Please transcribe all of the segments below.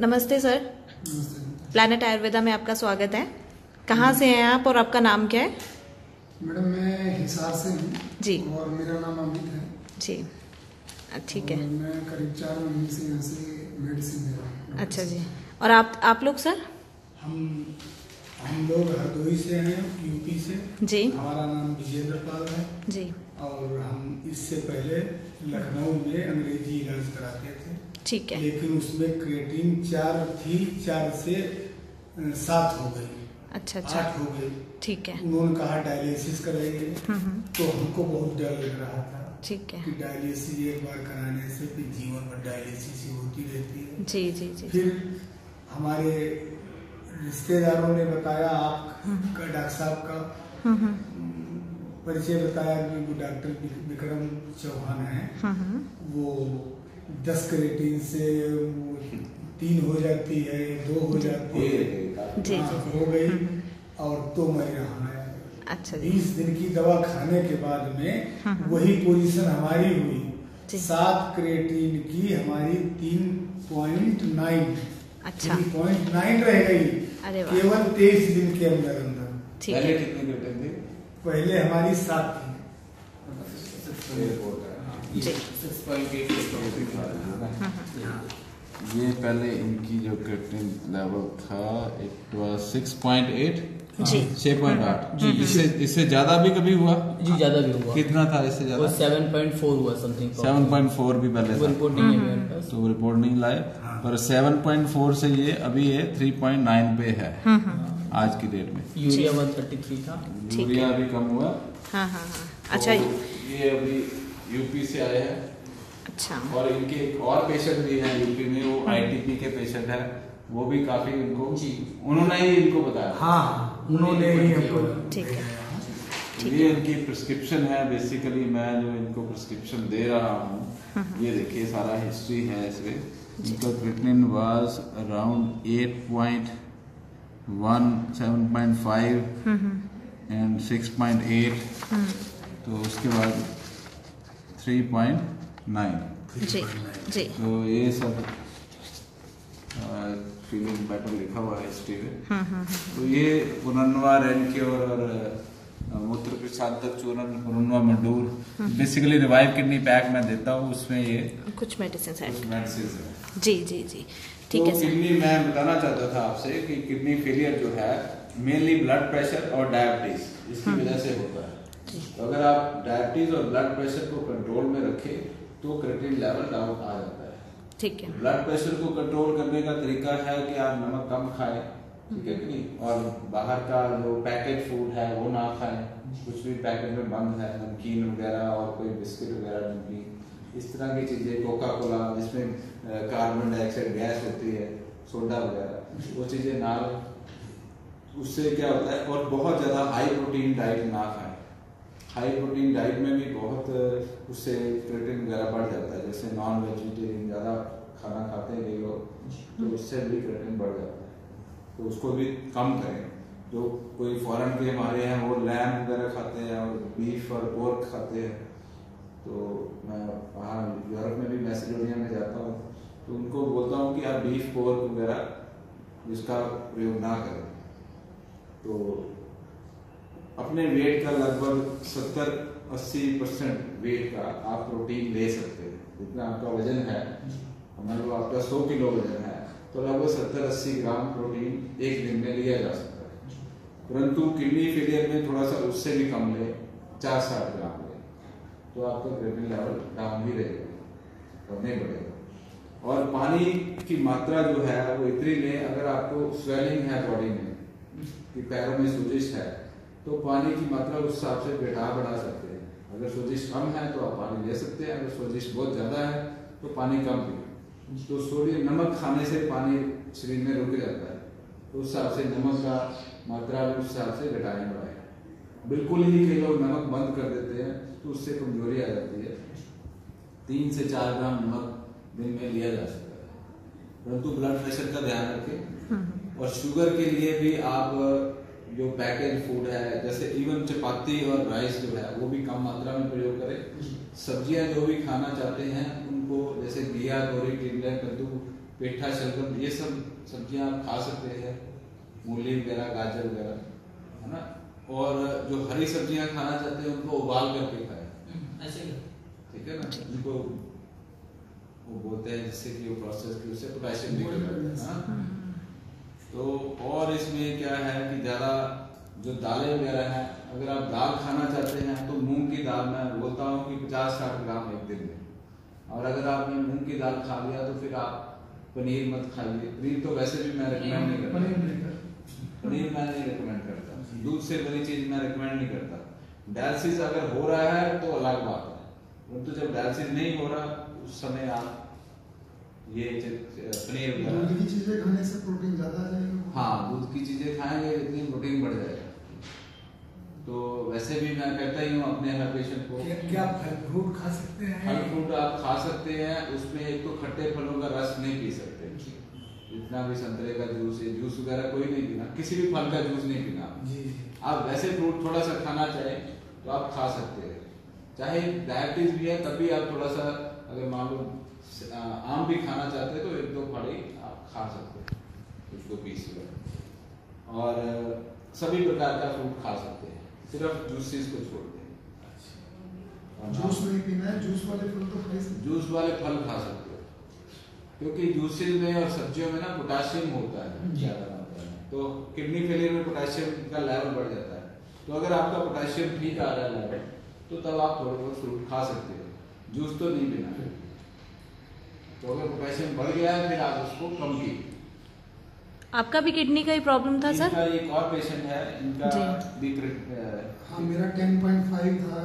नमस्ते सर। नमस्ते प्लैनेट आयुर्वेदा में आपका स्वागत है। कहाँ से हैं आप और आपका नाम क्या है? मैडम, मैं हिसार से हूँ जी। और मेरा नाम अमित है। जी, ठीक है। मैं करीब 4 महीने से यहाँ से मेडिसिन ले रहा हूँ। अच्छा जी। और आप लोग सर? हम लोग हरदोई से हैं, यूपी से। जी। हमारा नाम विजेंद्र पाल है जी। और हम इससे पहले लखनऊ में अंग्रेजी इलाज कराते थे। ठीक है। लेकिन उसमें क्रिएटिन 4 थी, 4 से 7 हो गई। अच्छा अच्छा, 8 हो गई। ठीक है। उन्होंने कहा डायलिसिस कराइए, तो हमको बहुत डर लग रहा था। ठीक है। कि डायलिसिस एक बार कराने से फिर जीवन भर डायलिसिस ही होती रहती है। जी जी जी। फिर हमारे रिश्तेदारों ने बताया, आपका डॉक्टर साहब का परिचय बताया कि वो डॉक्टर विक्रम चौहान है। वो 10 क्रिएटिन से 3 हो जाती है, 2 हो जाती है। जी जी हो गई। और तो मैं यहाँ आया। अच्छा जी। 20 दिन की दवा खाने के बाद में वही पोजीशन हमारी हुई। 7 क्रिएटिन की हमारी 3.9 अच्छा। 3.9 रह गई। अरे वाह। केवल 23 दिन के अंदर अंदर। ठीक है। कितनी क्रिएटिन थी? पहले हमारी 7 थी। जी। 6.8 ये पहले इनकी जो क्रिएटिन लेवल था इट वाज 6.8 जी। 6.8 जी। इससे ज्यादा भी कभी हुआ? जी ज्यादा भी हुआ। कितना था इससे वो ज्यादा? 7.4 हुआ समथिंग। 7.4 भी पहले वो था, रिपोर्ट नहीं है मेरे पास। तो रिपोर्ट नहीं लाए। पर 7.4 से ये अभी ये 3.9 पे है आज की डेट में। यूरिया 133 था। यूरिया भी कम हुआ। हाँ हाँ हाँ। अच्छा। तो ये अभी यूपी से आए हैं। अच्छा। और इनके एक और पेशेंट भी हैं यूपी में, वो आईटीपी के पेशेंट है। वो भी काफी इनको उन्होंने ही इनको बताया। हाँ, उन्होंने ही हमको। ठीक है। ये इनकी प्रिस्क्रिप्शन है। बेसिकली मैं जो इनको प्रिस्क्रिप्शन दे रहा हूँ, ये देखिए सारा हिस्ट्री है इसमें। इनका क्रिएटिनिन वाज अराउंड 8.1, 7.5 एंड 6.8। तो उसके बाद 3.9। जी जी। तो ये सब फीलिंग बेटर लिखा हुआ है हिस्ट्री में। तो ये पुनर्नवा रेनक्योर और मूत्र प्रसादक चूर्ण, पुनर्नवा मंडूर, बेसिकली रिवाइव किडनी पैक मैं देता हूँ। उसमें ये कुछ मेडिसिन है। है। जी जी जी। ठीक है तो सर। किडनी मैं बताना चाहता था आपसे कि किडनी फेलियर जो है मेनली ब्लड प्रेशर और डायबिटीज इसकी वजह से होता है। तो अगर आप डायबिटीज और ब्लड प्रेशर को कंट्रोल में रखें तो क्रिएटिनिन लेवल डाउन आ जाता है। ठीक है। ब्लड प्रेशर को कंट्रोल करने का तरीका है कि आप नमक कम खाएं, ठीक है कि नहीं, और बाहर का जो पैकेट फूड है वो ना खाएं। कुछ भी पैकेट में बंद है, नमकीन वगैरह और कोई बिस्किट वगैरह, नमकीन, इस तरह की चीजें, कोका कोला जिसमें कार्बन डाइऑक्साइड गैस होती है, सोडा वगैरह, वो चीजें ना लें। उससे क्या होता है, और बहुत ज्यादा हाई प्रोटीन डाइट ना खाएं। हाई प्रोटीन डाइट में भी बहुत उससे क्रिएटिनिन वगैरह बढ़ जाता है। जैसे नॉन वेजिटेरियन ज़्यादा खाना खाते हैं कई लोग, तो उससे भी क्रिएटिनिन बढ़ जाता है। तो उसको भी कम करें। जो कोई फॉरेन के हमारे हैं वो लैम्ब वगैरह खाते हैं और बीफ और पोर्क खाते हैं। तो मैं वहाँ यूरोप में भी मैसेडोनिया में जाता हूँ, तो उनको बोलता हूँ कि आप बीफ पोर्क वगैरह इसका प्रयोग ना करें। तो अपने वेट का लगभग 70-80% वेट का आप प्रोटीन ले सकते हैं। जितना आपका वजन है, मान लो आपका 100 किलो वजन है, तो लगभग 70-80 ग्राम प्रोटीन एक दिन में लिया जा सकता है। परंतु किडनी फेलियर में थोड़ा सा उससे भी कम ले, 50-60 ग्राम ले, तो आपका क्रिएटिनिन लेवल डाउन ही रहेगा और नहीं बढ़ेगा। और पानी की मात्रा जो है वो इतनी लें, अगर आपको स्वेलिंग है बॉडी में कि पैरों में सोजिश है, तो पानी की मात्रा उस हिसाब से बढ़ा सकते हैं। अगर सोजिश कम है तो आप पानी ले सकते हैं, अगर सोजिश बहुत ज्यादा है तो पानी कम पिए। तो सोडियम, नमक खाने से पानी शरीर में रुक जाता है, तो उस हिसाब से नमक का मात्रा उस हिसाब से घटाएं बढ़ाएं। बिल्कुल ही कई लोग नमक बंद कर देते हैं तो उससे कमजोरी आ जाती है। 3 से 4 ग्राम नमक दिन में लिया जा सकता है। परंतु ब्लड प्रेशर का ध्यान रखें। और शुगर के लिए भी आप जो पैकेज फूड है, जैसे इवन चपाती और राइस जो है वो भी कम मात्रा में प्रयोग करें। सब्जियां जो भी खाना चाहते हैं उनको, जैसे घिया, तोरी, टिंडे, कद्दू, पेठा, शलगम, ये सब सब्जियां आप खा सकते हैं, मूली वगैरह, गाजर वगैरह, है ना। और जो हरी सब्जियां खाना चाहते हैं उनको उबाल करके खाएं, ऐसे ठीक है ना। उनको वो बोलते हैं जिससे कि वो प्रोसेस की उससे पोटेशियम निकलता है। तो और इसमें क्या है कि ज़्यादा जो दालें वगैरह हैं, अगर आप दाल खाना चाहते हैं तो मूंग की दाल मैं बोलता हूँ कि 50-60 ग्राम एक दिन में। और अगर आपने मूंग की दाल खा लिया तो फिर आप पनीर मत खाइए। पनीर तो वैसे भी मैं रिकमेंड नहीं करता, पनीर मैं नहीं रिकमेंड करता, दूध से बनी चीज मैं रिकमेंड नहीं करता। डायलिसिस अगर हो रहा है तो अलग बात है, परंतु जब डायलिसिस नहीं हो रहा उस समय आप ये पनीर वगैरह, दूध की चीजें खाने से प्रोटीन ज्यादा आ जाएगा। हाँ, दूध की चीजें खाएंगे इतनी प्रोटीन बढ़ जाएगा। तो वैसे भी मैं कहता ही हूँ अपने हर पेशेंट को, क्या फल फ्रूट खा सकते हैं? फल फ्रूट आप खा सकते हैं, उसमें एक तो खट्टे फलों का रस नहीं पी सकते, जितना भी संतरे का जूस है, जूस वगैरह कोई नहीं पीना, किसी भी फल का जूस नहीं पीना। आप वैसे फ्रूट थोड़ा सा खाना चाहें तो आप खा सकते हैं, चाहे डायबिटीज भी है तब भी आप थोड़ा सा, अगर मान लो आम भी खाना चाहते हैं तो 1-2 फाड़ी आप खा सकते हैं, कुछ 2 पीस वगैरह। और सभी प्रकार का फ्रूट खा सकते हैं, सिर्फ जूसेस को छोड़ दें। जूस नहीं पीना है, जूस वाले फल तो खाई सकते, जूस वाले फल खा सकते हो, क्योंकि जूसेस में और सब्जियों में ना पोटेशियम होता है ज्यादा मात्रा में, तो किडनी फेलियर में पोटेशियम का लेवल बढ़ जाता है। तो अगर आपका पोटेशियम ठीक आ रहा है लेवल, तो तब आप थोड़े बहुत फ्रूट खा सकते हो, जूस तो नहीं पीना है। तो अगर पोटेशियम बढ़ गया है फिर आप उसको कम कीजिए। आपका भी किडनी का ही प्रॉब्लम था सर? एक और पेशेंट है, इनका भी हाँ, मेरा 10.5 था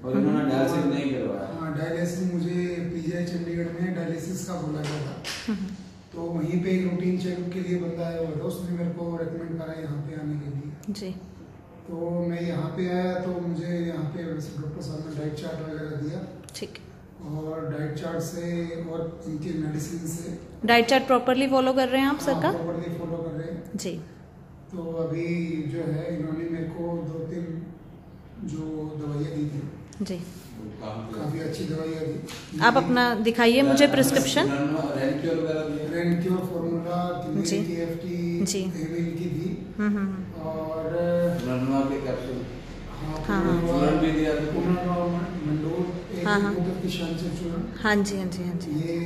और इन्होंने डायलिसिस नहीं करवाया। हाँ, डायलिसिस मुझे पीजीआई चंडीगढ़ में डायलिसिस का बोला गया था, तो वहीं पे एक रूटीन चेकअप के लिए बंदा आया हुआ था, उसने मेरे को रेकमेंड करा यहाँ पे आने के लिए जी। तो मैं यहाँ पे आया, तो मुझे यहाँ पे वैसे डॉक्टर साहब ने डाइट चार्ट वगैरह दिया, ठीक। और डाइट चार्ट से और इनकी मेडिसिन से। डाइट चार्ट प्रॉपरली फॉलो कर रहे हैं आप सर का? प्रॉपरली फॉलो कर रहे हैं जी। तो अभी जो है इन्होंने मेरे को 2-3 जो दवाइयाँ दी थी जी, काफी अच्छी दवाइयाँ दी। आप अपना दिखाइए मुझे प्रिस्क्रिप्शन। रेनक्योर फॉर्मूला जी जी एविल की दी, और के कैप्सूल, हाँ चूरन भी दिया था, मंडोर, हाँ हाँ की शान से चूरन, हाँ जी हाँ जी हाँ जी, ये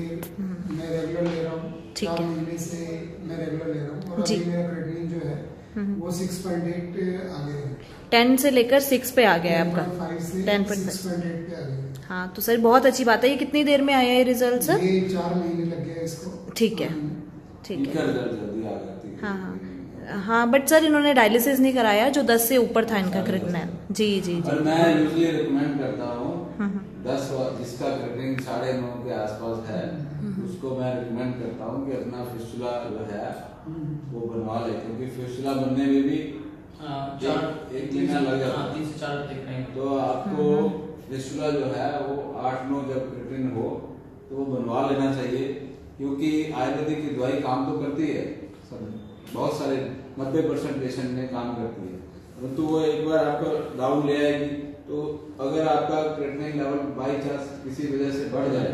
मैं रेगुलर ले रहा हूँ, ठीक 4 है। महीने से मैं रेगुलर ले रहा हूँ, और जी। अभी मेरा क्रेटिनिन जो है वो 6.8 पे आ गया है। 10 से लेकर 6 पे आ गया है आपका? 10.5 से 10.5 6.8 पे आ गया है। हाँ तो सर बहुत अच्छी बात है। ये कितनी देर में आया ये रिजल्ट सर? ये 4 महीने लग गए इसको। ठीक है ठीक इनका है। रिजल्ट जल्दी आ जाती है। हाँ हाँ हाँ, बट सर इन्होंने डायलिसिस नहीं कराया जो 10 से ऊपर था इनका क्रेटिनिन। जी जी और जी। मैं यूजुअली रिकमेंड करता हूँ 10 जिसका क्रेटिनिन 9.5 के आसपास है, उसको मैं रिकमेंड करता हूँ कि अपना फिस्टुला जो है वो बनवा ले, क्योंकि फिस्टुला बनने में भी 1 महीना लग जाता है। 3 से 4 तक टाइम। तो आपको फिस्टुला जो है वो 8-9 जब क्रेटिनिन हो तो वो बनवा लेना चाहिए, क्योंकि आयुर्वेदिक की दवाई काम तो करती है, बहुत सारे 90% पेशेंट में काम करती है, परंतु वो एक बार आपको डाउन ले आएगी। तो अगर आपका क्रेटिनिन लेवल बाई चांस किसी वजह से बढ़ जाए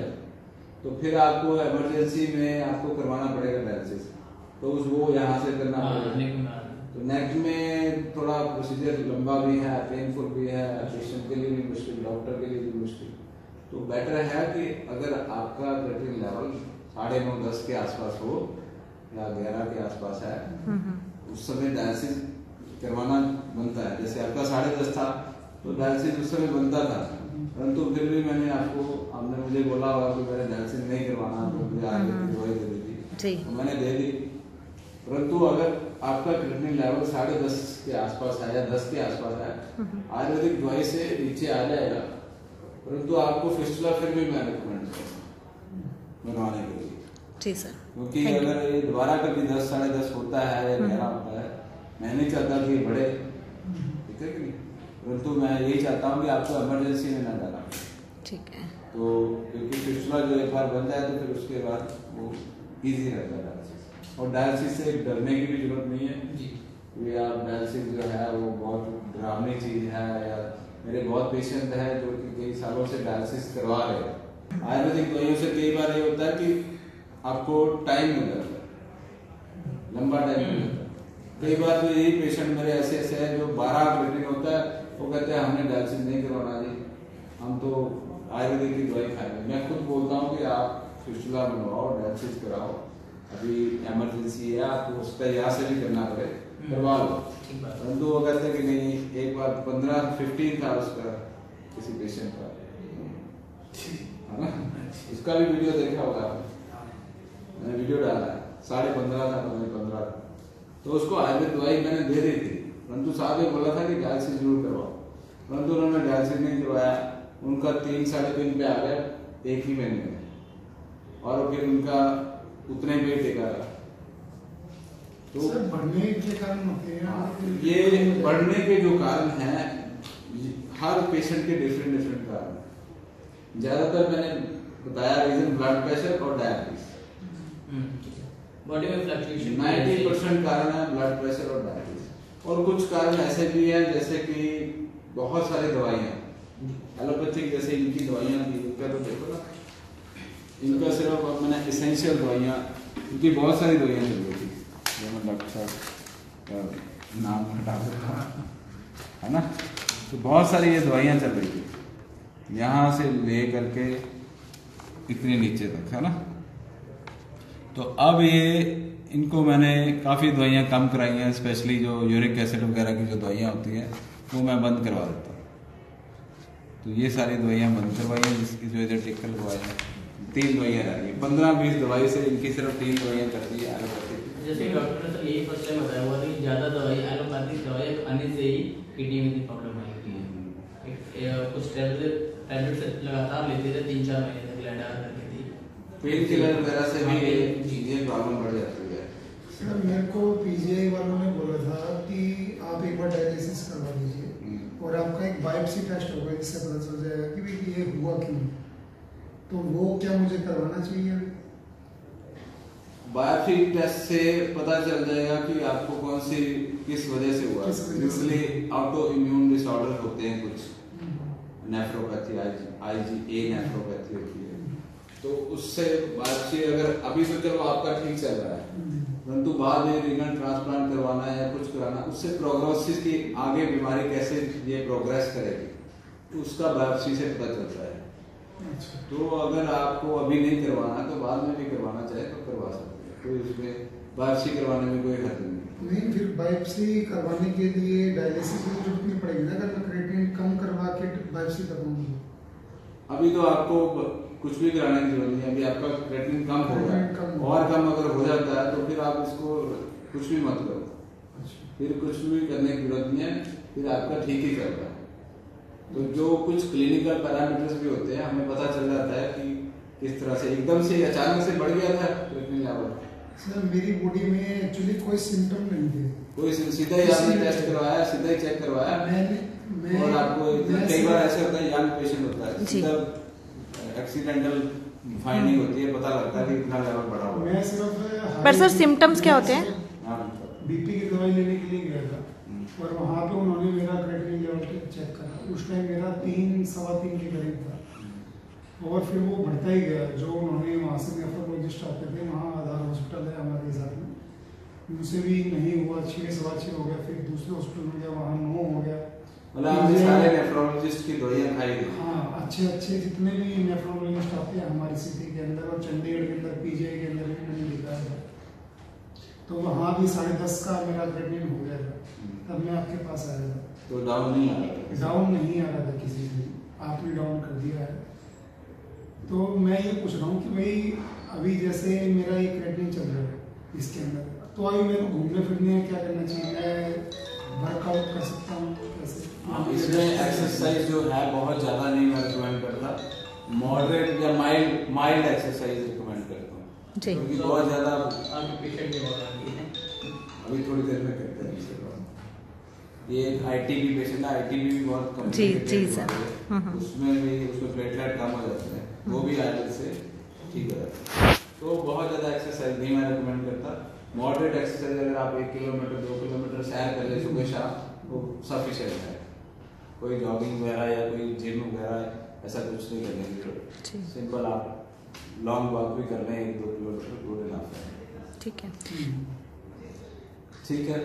तो फिर आपको इमरजेंसी में आपको करवाना पड़ेगा डायलिसिस, तो वो यहाँ से करना पड़ेगा। तो नेक में थोड़ा प्रोसीजर लंबा भी है, पेनफुल भी है, पेशेंट के लिए भी मुश्किल, डॉक्टर के लिए भी मुश्किल। तो बेटर है कि अगर आपका क्रेटिनिन लेवल 9.5-10 के आसपास हो या 11 के आसपास है, उस समय डायलिसिस करवाना बनता है। जैसे आपका 10.5 था तो डायलिसिस उस समय बनता था, परंतु फिर भी आपने मुझे बोला होगा कि मैंने डायलिसिस नहीं करवाना, तो मुझे आयुर्वेदिक दवाई दे दी, तो मैंने दे दी। परंतु अगर आपका क्रेटिनिन लेवल 10.5 के आसपास है या 10 के आसपास है, आयुर्वेदिक दवाई से नीचे आ जाएगा, परंतु आपको फिस्टुला फिर भी मैं रिकमेंड करूँगा बनवाने के लिए। जी सर। क्योंकि अगर ये दोबारा कभी 10-10.5 होता है या 11 होता है, मैं नहीं चाहता कि ये बढ़े, ठीक है कि नहीं, परंतु मैं यही चाहता हूँ कि आपको इमरजेंसी में ना जाना। ठीक है। तो क्योंकि फिस्टुला जो एक बार बन जाए तो फिर उसके बाद वो इजी रहता है डायलिसिस, और डायलिसिस से डरने की भी जरूरत नहीं है कि आप डायलिसिस जो है वो बहुत डरावनी चीज है। या मेरे बहुत पेशेंट है जो कि कई सालों से डायलिसिस करवा रहे हैं। आयुर्वेदिक दवाइयों से कई बार ये होता है कि आपको टाइम मिल जाता है, लंबा टाइम मिल जाता है। कई बार तो यही पेशेंट मेरे ऐसे ऐसे है जो 12 क्रेटिन होता है, वो कहते हैं हमने डायलिसिस नहीं करवाना जी, हम तो आयुर्वेदिक की दवाई खाएंगे। मैं खुद बोलता हूँ कि आप फिस्टुला बनवाओ, डायलिसिस कराओ, अभी इमरजेंसी है, आपको उसका यहाँ से भी करना पड़े करवा लो। परंतु वो कहते हैं कि नहीं, एक बार 15-15 था उसका किसी पेशेंट का, है ना, उसका भी वीडियो देखा होगा आपने, मैंने वीडियो डाला है, 15.5 था, 15 था, तो उसको आयुर्वेदिक दवाई मैंने दे दी थी, परंतु साहब ने बोला था कि डायलिसिस जरूर करवाओ, परंतु उन्होंने डायलिसिस नहीं करवाया, उनका 3-3.5 पे आ गया एक ही महीने में, और फिर उनका उतने पे टेका रहा। तो सर बढ़ने के कारण होते हैं ये बढ़ने के जो कारण हैं, हर पेशेंट के डिफरेंट कारण हैं। ज्यादातर मैंने बताया रीजन ब्लड प्रेशर और डायबिटीज, बॉडी में फ्लक्चुएशन 90% कारण है ब्लड प्रेशर और डायबिटीज। और कुछ कारण ऐसे भी हैं जैसे कि बहुत सारी दवाइयाँ एलोपैथिक, जैसे इनकी दवाइयाँ थी, इनका तो देखो ना, इनका सिर्फ मैंने एसेंशियल दवाइयाँ, इनकी बहुत सारी दवाइयाँ चल रही थी, मैं डॉक्टर साहब नाम हटा देता हूँ, है ना, तो बहुत सारी ये दवाइयाँ चल रही थी, यहाँ से ले करके इतने नीचे तक, है ना। तो अब ये इनको मैंने काफ़ी दवाइयाँ कम कराई हैं, स्पेशली जो यूरिक एसिड वगैरह की जो दवाइयाँ होती हैं वो मैं बंद करवा देता हूँ। तो ये सारी दवाइयाँ बंद करवाई हैं, जिसकी जो इधर टिक्कर लगवाई है, 3 दवाइयाँ रह गई, 15-20 दवाई से इनकी सिर्फ 3 दवाइयाँ करती है एलोपैथिक। जैसे डॉक्टर ने तो यही फर्स्ट टाइम बताया हुआ था कि ज़्यादा दवाई एलोपैथिक दवाई खाने से ही किडनी में प्रॉब्लम आई होती है। कुछ टैबलेट्स लगातार लेते थे 3-4 महीने तक, लेडा करके थी, पेन किलर वगैरह से भी ये प्रॉब्लम बढ़ जाती है। सर मेरे को पीजीआई वालों ने बोला था कि आप एक बार डायलिसिस करवा लीजिए और आपका एक बायोप्सी टेस्ट होगा, जिससे पता चल जाएगा कि भाई ये हुआ क्यों। तो वो क्या मुझे करवाना चाहिए? बायोप्सी टेस्ट से पता चल जाएगा कि आपको कौन सी किस वजह से हुआ। यूजुअली ऑटो इम्यून डिसऑर्डर होते हैं कुछ, नेफ्रोपैथी, IgA नेफ्रोपैथी होती है, तो उससे बायोप्सी अगर अभी तो चलो आपका ठीक चल रहा है, परंतु बाद में रीनल ट्रांसप्लांट करवाना है या कुछ कराना, उससे प्रोग्नोसिस की आगे बीमारी कैसे ये प्रोग्रेस करेगी उसका बायोप्सी से पता चलता है। तो अगर आपको अभी नहीं करवाना तो बाद में भी करवाना चाहे तो करवा सकते हैं, कोई उसमें बायोप्सी करवाने में कोई हर्ज नहीं। फिर बायोप्सी करवाने के लिए डायलिसिस की जरूरत नहीं पड़ेगी ना, अगर मैं क्रिएटिनिन कम करवा के बायोप्सी करवाऊंगी? अभी तो आपको कुछ भी कराने की जरूरत नहीं है, अभी आपका क्रिएटिनिन कम हो गया और कम अगर हो जाता है तो फिर आप इसको कुछ भी मत करो, फिर कुछ भी करने की जरूरत नहीं है, फिर आपका ठीक ही चल रहा है। तो जो कुछ क्लिनिकल पैरामीटर्स भी होते हैं हमें पता चल जाता है कि किस तरह से एकदम से अचानक से बढ़ गया था क्रिएटिनिन लेवल। सर मेरी बॉडी में एक्चुअली कोई सिम्टम नहीं थे, कोई सीधा ही आपने टेस्ट करवाया, सीधा ही चेक करवाया, और आपको कई बार ऐसे होता है, यंग पेशेंट होता है, सीधा एक्सीडेंटल फाइंडिंग होती है, पता लगता है कि इतना लेवल बढ़ा हुआ है। मैं सिर्फ पर सर सिम्टम्स क्या होते हैं? बीपी की दवाई लेने के लिए गया था और वहाँ पे उन्होंने मेरा क्रिएटिनिन लेवल चेक करा, उस टाइम मेरा 3-3.25 के करीब था, और फिर वो बढ़ता ही गया। जो उन्होंने वहाँ से नेफ्रोलॉजिस्ट आते थे, वहाँ आधार हॉस्पिटल है हमारे साथ में, उनसे भी नहीं हुआ, 6-6.25 हो गया, फिर दूसरे हॉस्पिटल में गया, वहाँ 9 हो गया। मतलब आपने सारे नेफ्रोलॉजिस्ट की दवाइयाँ खाई थी? हाँ, अच्छे जितने भी नेफ्रोलॉजिस्ट आते हैं हमारी सिटी के अंदर और चंडीगढ़ के अंदर पीजीआई के अंदर भी मैंने दिखाया था, तो वहाँ भी 10.5 का मेरा क्रिएटिनिन हो गया था, तब मैं आपके पास आया था। तो डाउन नहीं आ रहा था? डाउन नहीं आ रहा था किसी से, आपने डाउन कर दिया है। तो मैं ये पूछ रहा हूँ कि भाई अभी जैसे मेरा ये क्रिएटिनिन चल रहा है इसके अंदर, तो अभी मेरे को घूमने फिरने क्या करना चाहिए? मैं वर्कआउट कर सकता हूँ कैसे? इसमें एक्सरसाइज जो है बहुत ज़्यादा नहीं मैं रिकमेंड करता, मॉडरेट या माइल्ड एक्सरसाइज रिकमेंड करता हूँ, क्योंकि बहुत ज़्यादा पेशेंट की बहुत आती है। अभी थोड़ी देर में करते हैं इसके बाद। ये ITB पेशेंट है, ITB भी बहुत कम जी सर, उसमें प्लेटलेट कम हो जाते हैं, वो भी आयुर्वेद से ठीक हो जाता है। तो बहुत ज़्यादा एक्सरसाइज नहीं मैं रिकमेंड करता, मॉडरेट एक्सरसाइज अगर आप 1 किलोमीटर 2 किलोमीटर सैर कर ले सुबह शाम, वो सफिशिएंट है। कोई जॉगिंग वगैरह या कोई जिम वगैरह ऐसा कुछ नहीं करने की जरूरत, सिंपल आप लॉन्ग वॉक भी कर रहे हैं 1-2 किलोमीटर, गुड इनफ है। ठीक है, ठीक है,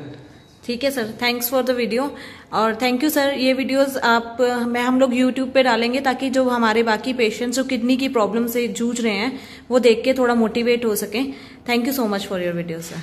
ठीक है sir, thanks for the video. और थैंक यू सर, ये वीडियोस हम लोग यूट्यूब पे डालेंगे ताकि जो हमारे बाकी पेशेंट्स जो किडनी की प्रॉब्लम से जूझ रहे हैं वो देख के थोड़ा मोटिवेट हो सकें। Thank you so much for your video sir.